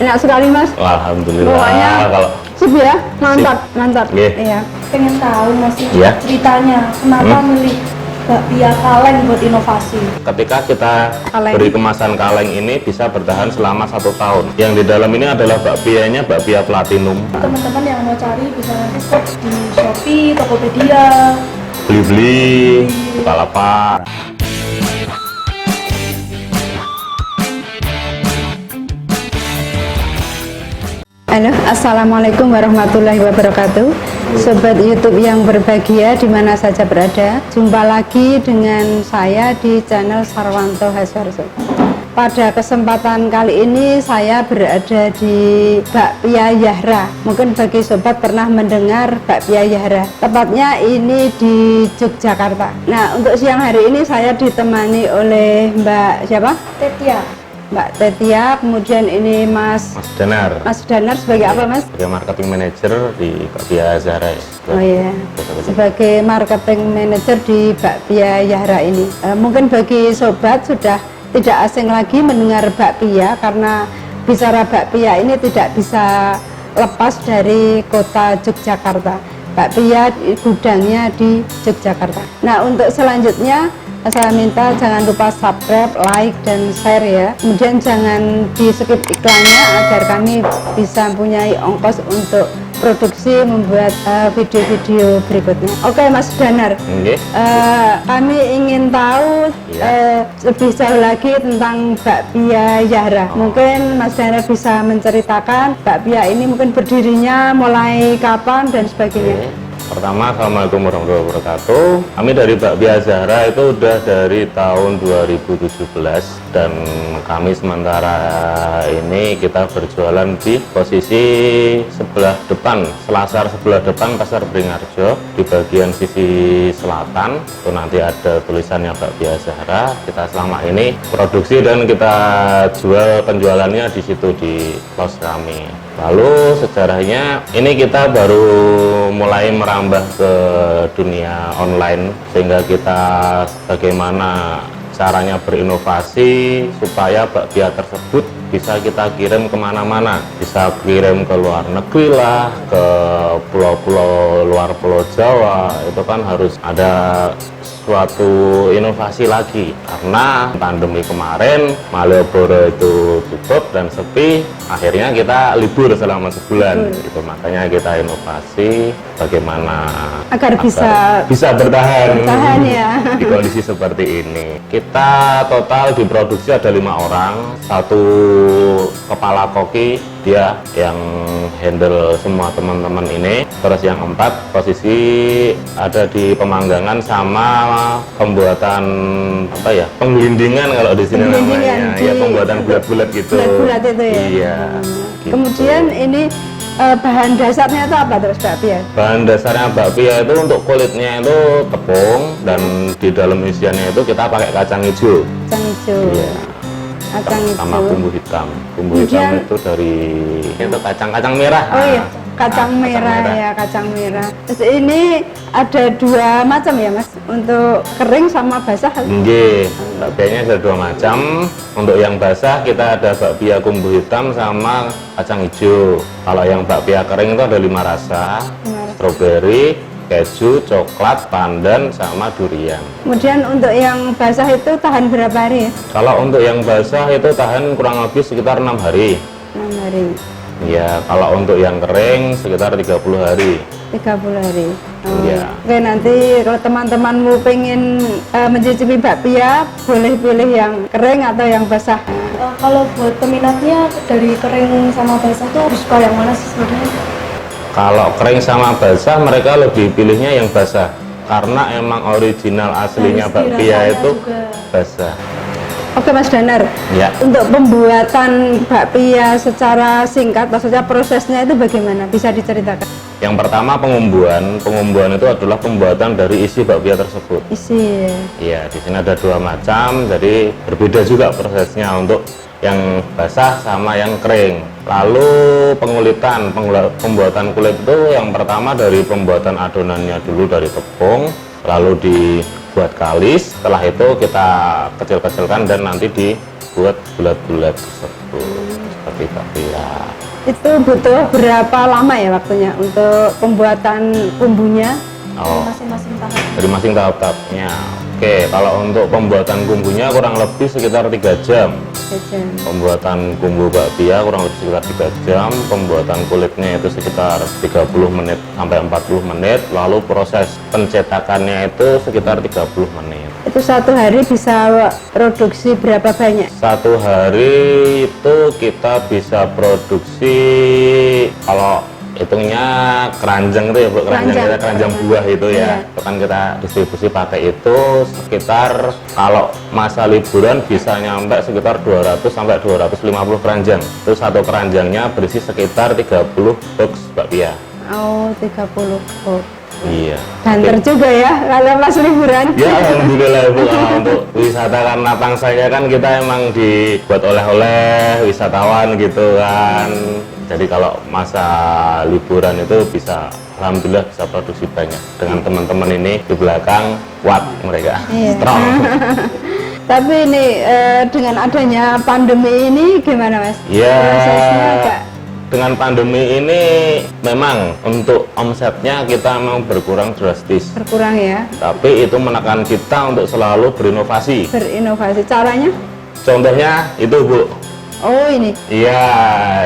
Enak sekali Mas. Alhamdulillah. Pokoknya Kalau sip ya, mantap, mantap. Yeah. Iya. Pengen tahu Mas Yeah. ceritanya kenapa milih bakpia kaleng buat inovasi. ketika kita Kaleng. beri kemasan kaleng ini bisa bertahan selama 1 tahun. Yang di dalam ini adalah bakpianya bakpia platinum. Teman-teman yang mau cari bisa nanti search di Shopee, Tokopedia. Beli-beli, Bukalapak. Halo, assalamualaikum warahmatullahi wabarakatuh. Sobat YouTube yang berbahagia di mana saja berada, jumpa lagi dengan saya di channel Sarwanto Haswarso. Pada kesempatan kali ini saya berada di Bakpia Yahra. Mungkin bagi sobat pernah mendengar Bakpia Yahra. Tepatnya ini di Yogyakarta. Nah, untuk siang hari ini saya ditemani oleh Mbak siapa? Tetia. Mbak Tetia, kemudian ini Mas Danar. Mas Danar sebagai apa Mas? Sebagai marketing manager di Bakpia Zahra. Oh iya, sebagai marketing manager di Bakpia Yahra ini. Mungkin bagi sobat sudah tidak asing lagi mendengar bakpia, karena bicara bakpia ini tidak bisa lepas dari kota Yogyakarta. Bakpia gudangnya di Yogyakarta. Nah, untuk selanjutnya saya minta jangan lupa subscribe, like, dan share ya. Kemudian jangan di skip iklannya agar kami bisa mempunyai ongkos untuk produksi membuat video-video berikutnya. Oke Mas Danar, kami ingin tahu lebih jauh lagi tentang Bakpia Yahra. Mungkin Mas Danar bisa menceritakan bakpia ini mungkin berdirinya mulai kapan dan sebagainya. Pertama, assalamualaikum warahmatullahi wabarakatuh. Kami dari Bakpia Zahra itu udah dari tahun 2017 dan kami sementara ini kita berjualan di posisi sebelah depan, Selasar sebelah depan Pasar Beringharjo, di bagian sisi selatan. Itu nanti ada tulisannya Bakpia Zahra. Kita selama ini produksi dan kita jual penjualannya di situ di pos kami. Lalu sejarahnya ini kita baru mulai merambah ke dunia online, sehingga kita bagaimana caranya berinovasi supaya bakpia tersebut bisa kita kirim kemana-mana, bisa kirim ke luar negeri lah, ke pulau-pulau luar Pulau Jawa. Itu kan harus ada suatu inovasi lagi, karena pandemi kemarin Malioboro itu tutup dan sepi, akhirnya kita libur selama sebulan gitu. Makanya kita inovasi bagaimana agar bisa bertahan ya di kondisi seperti ini. Kita total diproduksi ada 5 orang, 1 kepala koki, dia yang handle semua teman-teman ini, terus yang 4 posisi ada di pemanggangan sama pembuatan apa ya, penggelindingan kalau di sini namanya ya, pembuatan bulat-bulat gitu. Bulat-bulat itu ya. Iya. Gitu. Kemudian ini bahan dasarnya itu apa terus bakpia? Bahan dasarnya bakpia itu untuk kulitnya itu tepung, dan di dalam isiannya itu kita pakai kacang hijau. Kacang hijau. Iya. Kacang hijau. Sama bumbu hitam. Bumbu Kemudian, hitam itu dari itu kacang merah. Oh iya, kacang merah ya, kacang merah. Terus ini ada 2 macam ya Mas, untuk kering sama basah. Nggih, bakpianya ada 2 macam. Untuk yang basah kita ada bakpia kumbu hitam sama kacang hijau. Kalau yang bakpia kering itu ada 5 rasa, stroberi, keju, coklat, pandan, sama durian. Kemudian untuk yang basah itu tahan berapa hari ya? Kalau untuk yang basah itu tahan kurang lebih sekitar 6 hari. 6 hari. Ya, kalau untuk yang kering sekitar 30 hari. 30 hari. Iya. Oke, nanti kalau teman-temanmu pengen mencicipi bakpia, boleh pilih yang kering atau yang basah. Kalau buat peminatnya dari kering sama basah tuh suka yang mana sih sebenarnya? Kalau kering sama basah mereka lebih pilihnya yang basah, karena emang original aslinya bakpia itu basah. Oke Mas Danar, Ya. untuk pembuatan bakpia secara singkat, maksudnya prosesnya itu bagaimana? Bisa diceritakan? Yang pertama pengumbuan. Pengumbuan itu adalah pembuatan dari isi bakpia tersebut. Isi. Iya, di sini ada 2 macam, jadi berbeda juga prosesnya untuk yang basah sama yang kering. Lalu pengulitan, pembuatan kulit itu yang pertama dari pembuatan adonannya dulu dari tepung, lalu dibuat kalis, setelah itu kita kecil-kecilkan dan nanti dibuat bulat-bulat tersebut. seperti bakpia. Itu butuh berapa lama ya waktunya untuk pembuatan bumbunya? Oh, Masing-masing tahap. dari masing tahap-tahapnya. Oke, kalau untuk pembuatan bumbunya kurang lebih sekitar 3 jam. Jajan. Pembuatan bumbu bakpia kurang lebih sekitar 3 jam. Pembuatan kulitnya itu sekitar 30 menit sampai 40 menit. Lalu proses pencetakannya itu sekitar 30 menit. Itu satu hari bisa produksi berapa banyak? Satu hari itu kita bisa produksi, kalau hitungnya keranjang itu ya Bu, keranjang buah itu ya. Iya. Itu kan kita distribusi pakai itu sekitar, kalau masa liburan bisa nyampe sekitar 200 sampai 250 keranjang. Itu satu keranjangnya berisi sekitar 30 box bakpia. Oh, 30 box. Iya. Banter juga ya kalau pas liburan. Ya alhamdulillah Bu, kalau untuk wisata karena pangsanya kan kita emang dibuat oleh-oleh wisatawan gitu kan. Jadi kalau masa liburan itu bisa, alhamdulillah bisa produksi banyak. Dengan teman-teman ini di belakang kuat mereka, Iya. strong. Tapi ini dengan adanya pandemi ini gimana Mas? Ya, Prosesnya agak dengan pandemi ini memang untuk omsetnya kita memang berkurang drastis. berkurang ya, Tapi itu menekan kita untuk selalu berinovasi. berinovasi. Caranya? Contohnya itu Bu. Oh ini Iya,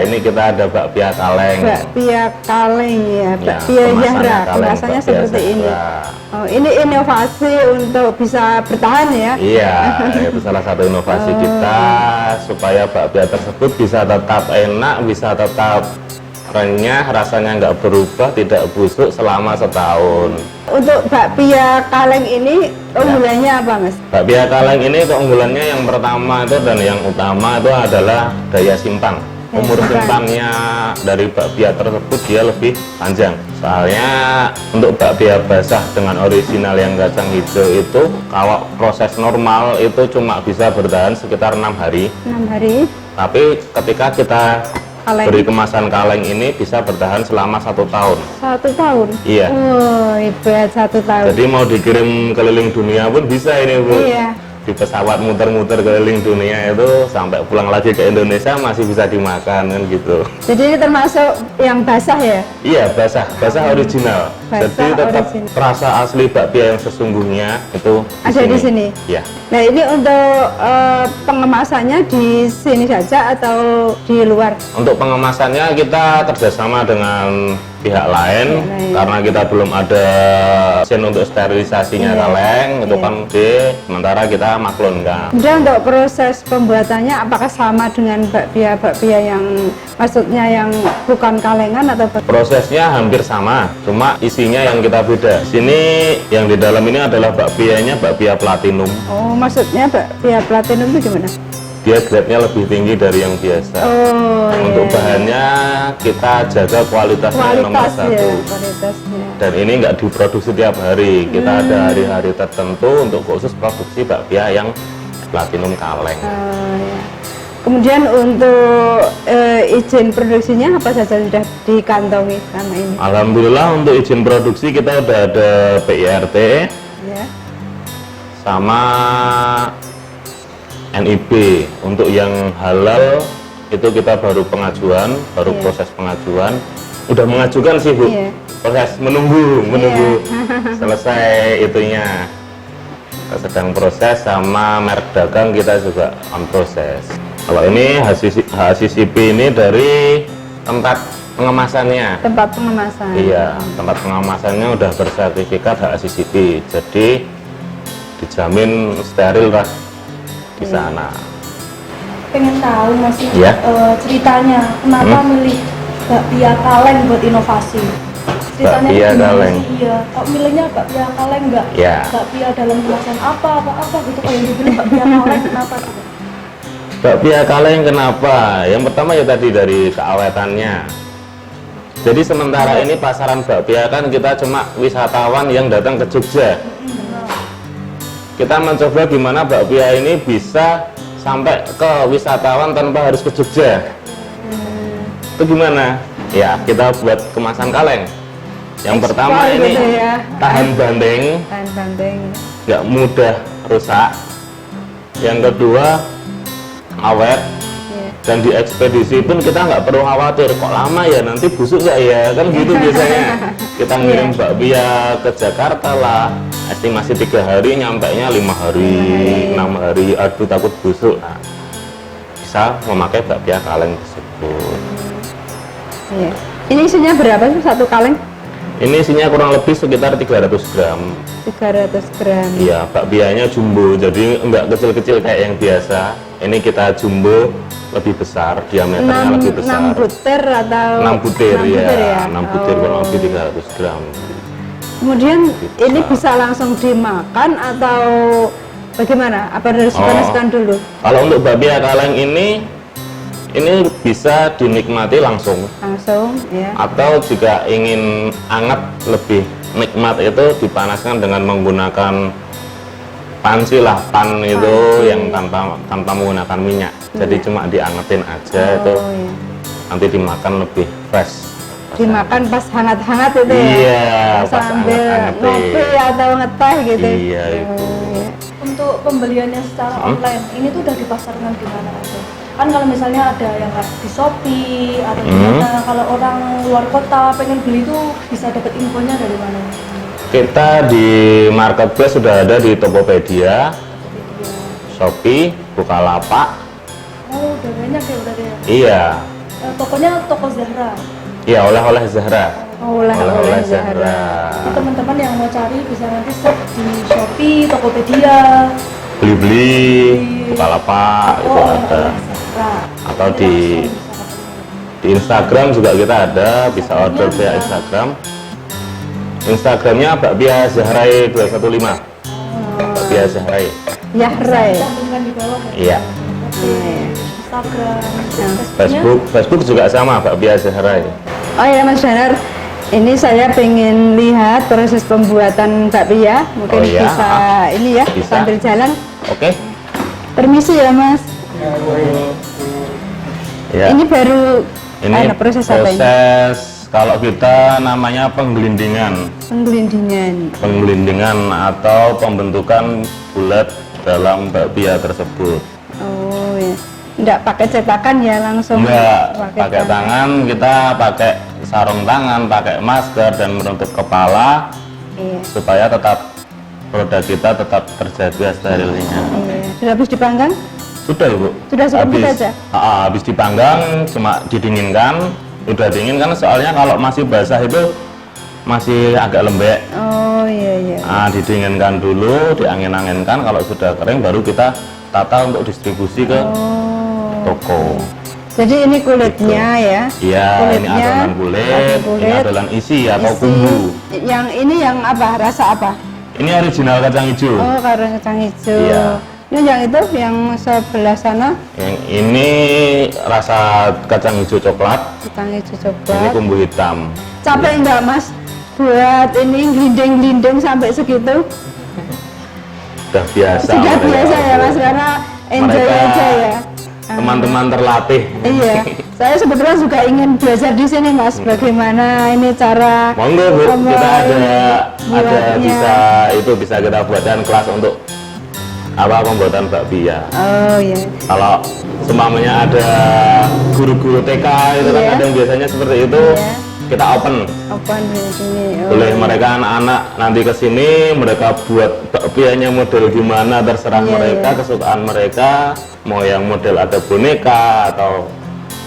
ini kita ada bakpia kaleng. bakpia kaleng ya, Ya, bakpia kemasannya Zahra. kaleng, Kemasannya bakpia seperti ini. Zahra. Oh, ini inovasi untuk bisa bertahan ya. Iya, itu salah satu inovasi kita supaya bakpia tersebut bisa tetap enak, bisa tetap renyah, rasanya nggak berubah, tidak busuk selama setahun. Untuk bakpia kaleng ini unggulannya apa Mas? Bakpia kaleng ini keunggulannya yang pertama itu dan yang utama itu adalah daya simpan. Umur simpannya dari bakpia tersebut dia lebih panjang. Soalnya untuk bakpia basah dengan original yang kacang hijau itu kalau proses normal itu cuma bisa bertahan sekitar 6 hari. 6 hari Tapi ketika kita kaleng. beri kemasan kaleng ini bisa bertahan selama 1 tahun. 1 tahun. Iya. Oh, hebat 1 tahun. Jadi mau dikirim keliling dunia pun bisa ini Bu. Iya. Di pesawat muter-muter keliling dunia itu sampai pulang lagi ke Indonesia masih bisa dimakan kan gitu. Jadi ini termasuk yang basah ya? Iya, basah original. Basah Jadi tetap original. rasa asli bakpia yang sesungguhnya itu Ada di sini? Iya. Nah ini untuk pengemasannya di sini saja atau di luar? Untuk pengemasannya kita kerjasama dengan pihak lain, Pihak lain. karena kita belum ada mesin untuk sterilisasinya Iya. kaleng, itu Iya. kan sementara kita maklunkan. Kemudian untuk proses pembuatannya apakah sama dengan bakpia yang maksudnya yang bukan kalengan atau Prosesnya hampir sama, cuma isinya yang kita beda. Sini yang di dalam ini adalah bakpianya bakpia platinum. Oh, maksudnya bakpia platinum itu gimana? Dia grade-nya lebih tinggi dari yang biasa. Oh, Untuk iya. bahannya kita jaga kualitasnya nomor Kualitas ya, 1. kualitasnya. Dan ini nggak diproduksi tiap hari. Kita ada hari-hari tertentu untuk khusus produksi bakpia yang platinum kaleng. Oh, ya. Kemudian untuk izin produksinya apa saja sudah dikantongi selama ini? Alhamdulillah untuk izin produksi kita udah ada PIRT Ya. sama NIB. Untuk yang halal itu kita baru pengajuan, baru Iya. proses pengajuan. Udah mengajukan sih Bu. Iya. Proses menunggu selesai itunya. Kita sedang proses, sama merek dagang kita juga on proses. Kalau ini HACCP ini dari tempat pengemasannya. Tempat pengemasan. Iya, tempat pengemasannya udah bersertifikat HACCP, jadi dijamin steril lah di sana. Pengen tahu Mas Iya. ceritanya kenapa milih bakpia kaleng buat inovasi? Ceritanya Bakpia gimana kaleng. sih? Iya, kok milihnya bakpia kaleng nggak Iya. bakpia dalam kemasan apa gitu, kayak dibilang bakpia kaleng kenapa gitu? Bakpia kaleng kenapa? Yang pertama ya tadi dari keawetannya. Jadi sementara ini pasaran bakpia kan kita cuma wisatawan yang datang ke Jogja. Kita mencoba gimana bakpia ini bisa sampai ke wisatawan tanpa harus ke Jogja. Itu gimana? Ya, kita buat kemasan kaleng. Yang pertama Ekspor ini gitu ya. tahan banting, Tahan banting. nggak mudah rusak. Yang kedua awet. Ya. Dan di ekspedisi pun kita nggak perlu khawatir kok lama ya, nanti busuk nggak ya, kan gitu biasanya. Kita ngirim bakpia ke Jakarta lah, estimasi 3 hari, nyampainya 5 hari, 6 hari, aduh takut busuk. Nah, bisa memakai bakpia kaleng tersebut. Iya. Ini isinya berapa sih satu kaleng? Ini isinya kurang lebih sekitar 300 gram. 300 gram. Iya, bakpianya jumbo, jadi enggak kecil-kecil kayak yang biasa. Ini kita jumbo lebih besar, diameternya lebih besar. 6 butir atau 6 butir, 6 butir ya? 6 butir kurang lebih Oh. 300 gram. Kemudian ini bisa langsung dimakan atau bagaimana? Apa harus dipanaskan dulu? Kalau untuk bakpia kaleng ini bisa dinikmati langsung, Langsung ya. atau jika ingin hangat lebih nikmat itu dipanaskan dengan menggunakan panci lah, pan itu yang tanpa menggunakan minyak. Jadi cuma diangetin aja itu, iya. nanti dimakan lebih fresh. Dimakan pas hangat-hangat itu ya? Iya, pas sambil hangat-hangat. ngopi atau ngeteh gitu? Iya, itu. iya. Untuk pembeliannya secara online, ini tuh udah dipasarkan di mana aja? Kan kalau misalnya ada yang kayak di Shopee atau di mana, kalau orang luar kota pengen beli tuh bisa dapat infonya dari mana? Kita di marketplace sudah ada di Tokopedia, Shopee, Bukalapak. Oh, udah banyak ya berarti ya? Iya, Tokonya toko Zahra. iya, oleh-oleh Zahra. Oleh-oleh Zahra. Jadi teman-teman yang mau cari bisa nanti search di Shopee, Tokopedia. Beli-beli, Bukalapak itu Oh, ada. Zahra. Atau Jadi di langsung bisa ketemu. Instagram juga kita ada, bisa order via Instagram. Instagramnya Bakpia Zahrai 215. Bakpia Zahrai. Yahra ya? Cantumkan di bawah ya. Iya. Instagram, Facebook juga sama, Bakpia Zahrai. Oh ya Mas Danar, ini saya pengen lihat proses pembuatan bakpia. Mungkin Oh, iya. bisa ini ya, Bisa. sambil jalan. Oke. Permisi ya Mas. Ya. Ini baru Ini proses apa ini? proses kalau kita namanya penggelindingan. Penggelindingan atau pembentukan bulat dalam bakpia tersebut. Oh ya, enggak pakai cetakan ya, langsung Enggak, pakai tangan, kita pakai sarung tangan, pakai masker dan menutup kepala Iya. supaya tetap produk kita tetap terjaga sterilnya. Iya. Sudah habis dipanggang? Sudah Ibu. Sudah seperti itu aja? Habis dipanggang, cuma didinginkan. Udah dingin kan, soalnya kalau masih basah itu masih agak lembek. Oh iya iya. Didinginkan dulu, diangin-anginkan. Kalau sudah kering baru kita tata untuk distribusi ke toko. Jadi ini kulitnya ya? Iya, ini Kulitnya, adonan kulit, ini adonan isi atau isi. kumbu. Yang ini yang apa? Rasa apa? Ini original kacang hijau. Oh, kacang hijau. Iya. Ini yang itu, yang sebelah sana, Yang ini rasa kacang hijau coklat, kacang hijau ini coklat. kumbu hitam. Capek enggak Mas buat ini glinding-glinding sampai segitu? Sudah biasa. Sudah mereka. biasa ya Mas, karena enjoy Mereka aja ya. Teman-teman terlatih. Iya, saya sebetulnya juga ingin belajar di sini Mas, bagaimana ini cara Monggo Bu, kita ada buatnya. bisa kita buatkan kelas untuk pembuatan bakpia. Oh iya. Kalau seumpamanya ada guru-guru TK itu kan Iya. kadang biasanya seperti itu, Iya. kita open. Open di sini. Oh, Boleh mereka anak-anak nanti ke sini, mereka buat bakpianya model gimana terserah Iya, mereka, iya. kesukaan mereka, mau yang model ada boneka atau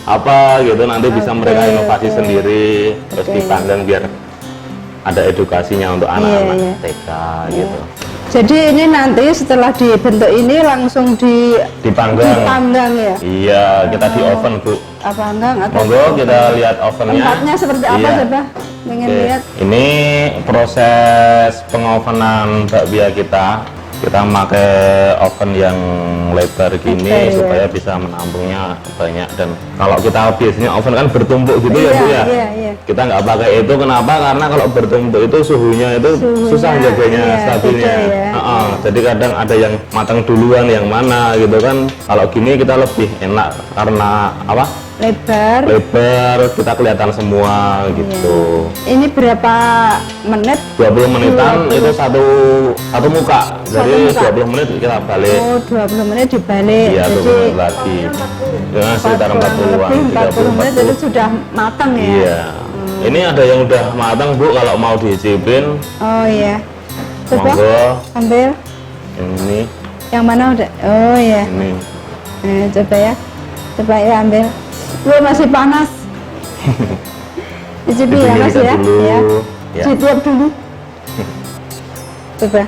apa gitu, nanti bisa Oke, mereka inovasi oke. sendiri, terus Oke. dipandang biar ada edukasinya untuk anak-anak iya. TK gitu. Jadi ini nanti setelah dibentuk ini langsung dipanggang ya? Iya, kita di oven Bu. Panggang atau Monggo kita lihat ovennya. tempatnya seperti apa Iya. coba? Pengen Oke. lihat. Ini proses pengovenan bakpia kita. Kita pakai oven yang lebar gini Lebar, ya. supaya bisa menampungnya banyak, dan kalau kita biasanya oven kan bertumpuk gitu ya Bu ya. Iya. Kita nggak pakai itu, kenapa? Karena kalau bertumpuk itu suhunya itu Suhunya, susah jaganya iya, stabilnya. beda ya. Jadi kadang ada yang matang duluan yang mana gitu kan. Kalau gini kita lebih enak karena lebar, kita kelihatan semua gitu. Ini berapa menit? 20 menitan itu satu muka. Jadi muka. 20 menit kita balik. Oh, 20 menit dibalik. Iya, 20 menit lagi. Ya, sekitar 40-an, 40 menit itu sudah matang ya? Iya. Ini ada yang udah matang, Bu, kalau mau dicicipin. Oh iya. Coba Monggo. ambil. Ini. Yang mana udah? Oh iya. Ini. Coba ya. Coba ya ambil. Lu masih panas. Dicipi ya Mas ya. Dulu. Ya. Ya. Ditiup dulu. Coba.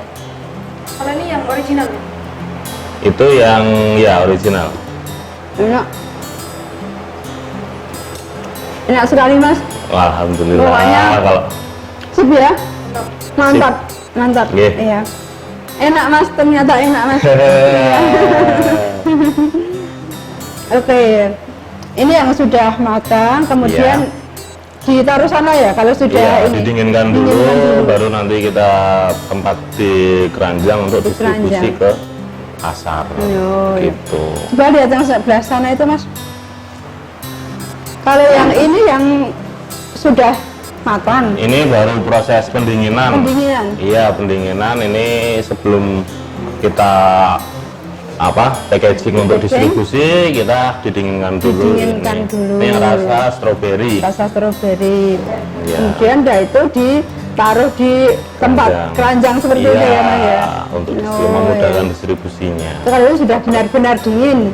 Kalau ini yang original ya? Itu yang ya original. Enak. Enak sekali Mas. Alhamdulillah. Pokoknya Kalau sip ya. Mantap. Mantap. Nggih. Iya. Enak Mas, ternyata enak Mas. Oke. Ini yang sudah matang, kemudian ditaruh sana ya kalau sudah Iya, ini. didinginkan dulu, baru nanti kita tempat di keranjang untuk Di distribusi keranjang. ke pasar. Oh, iya. Gitu. Coba lihat yang sebelah sana itu Mas. Kalau yang ini yang sudah matang, Ini baru proses pendinginan. pendinginan. Iya, pendinginan ini sebelum kita packaging untuk distribusi, kita didinginkan dulu. Didinginkan dulu. Ini yang rasa stroberi. Rasa stroberi. Iya. Kemudian dah itu ditaruh di tempat keranjang seperti itu ya Mas ya. Untuk Oh, memudahkan iya. distribusinya. Itu kalau sudah benar-benar dingin.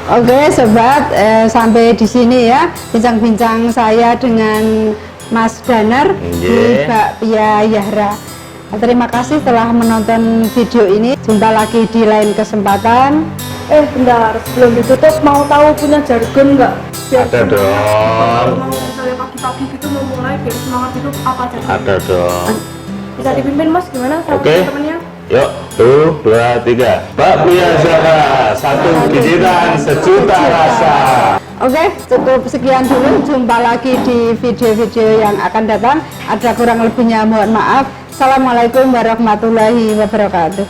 Oke sobat, sampai di sini ya bincang-bincang saya dengan Mas Danar di Nggih. Bakpia Yahra. Terima kasih telah menonton video ini. Jumpa lagi di lain kesempatan. Bentar, sebelum ditutup mau tahu punya jargon nggak? Biar Ada semangat. dong. Kalau mau misalnya pagi-pagi gitu mau mulai biar semangat itu apa jargon? Ada dong. Bisa dipimpin Mas gimana sama Oke. teman-temannya? Yuk, 1, 2, 3. Bakpia Yahra, satu bijitan sejuta rasa. Oke, cukup sekian dulu. Jumpa lagi di video-video yang akan datang. Ada kurang lebihnya mohon maaf. Assalamualaikum warahmatullahi wabarakatuh.